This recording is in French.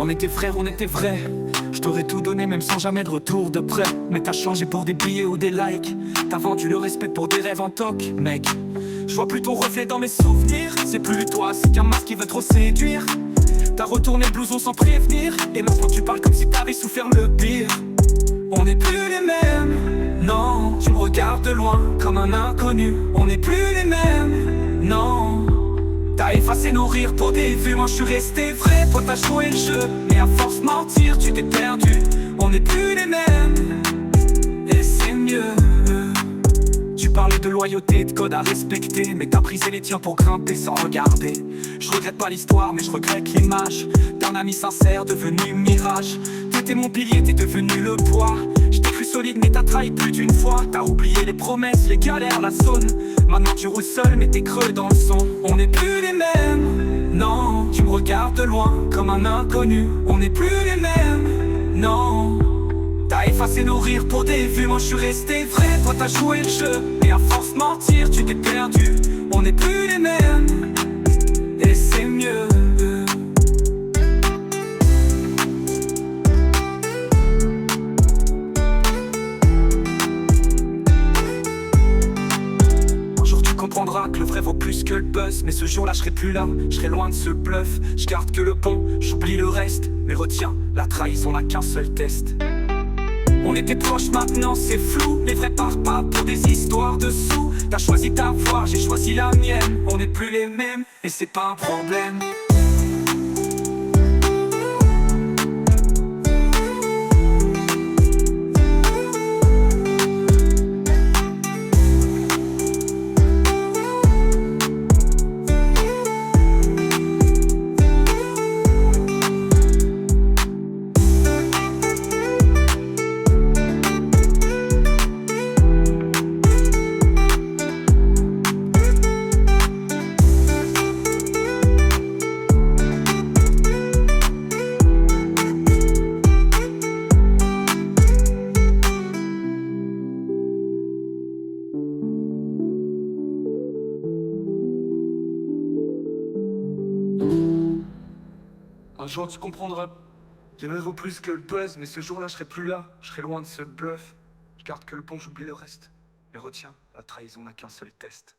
On était frères, on était vrais. Je t'aurais tout donné même sans jamais de retour de près. Mais t'as changé pour des billets ou des likes. T'as vendu le respect pour des rêves en toc, mec. Je vois plus ton reflet dans mes souvenirs. C'est plus toi, c'est qu'un masque qui veut trop séduire. T'as retourné le blouson sans prévenir. Et maintenant tu parles comme si t'avais souffert le pire. On n'est plus les mêmes, non. Tu me regardes de loin comme un inconnu. On n'est plus les mêmes, non. T'as effacé nos rires pour des vues, moi je suis resté vrai. Toi t'as joué le jeu, mais à force de mentir tu t'es perdu. On n'est plus les mêmes, et c'est mieux. Tu parlais de loyauté et de code à respecter, mais t'as brisé les tiens pour grimper sans regarder. Je regrette pas l'histoire, mais je regrette l'image d'un ami sincère devenu mirage. T'étais mon pilier, t'es devenu le poids. Je t'ai cru solide, mais t'as trahi plus d'une fois. T'as oublié les promesses, les galères, la zone. Maintenant tu roules seul, mais t'es creux dans le son. On n'est plus les mêmes, non. Tu me regardes de loin comme un inconnu. On n'est plus les mêmes, non. T'as effacé nos rires pour des vues, moi je suis resté vrai. Toi t'as joué le jeu, et à force de mentir tu t'es perdu. On n'est plus les mêmes, et c'est mieux. Un jour tu comprendras que le vrai vaut plus que le buzz. Mais ce jour-là je serai plus là, je serai loin de ce bluff. Je garde que le bon, j'oublie le reste. Mais retiens, la trahison n'a qu'un seul test. On était proches, maintenant c'est flou. Les vrais partent pas pour des histoires de sous. T'as choisi ta voie, j'ai choisi la mienne. On n'est plus les mêmes, et c'est pas un problème. Un jour tu comprendras. J'aimerais vaut plus que le buzz, mais ce jour-là je serai plus là. Je serai loin de ce bluff. Je garde que le bon, j'oublie le reste. Mais retiens, la trahison n'a qu'un seul test.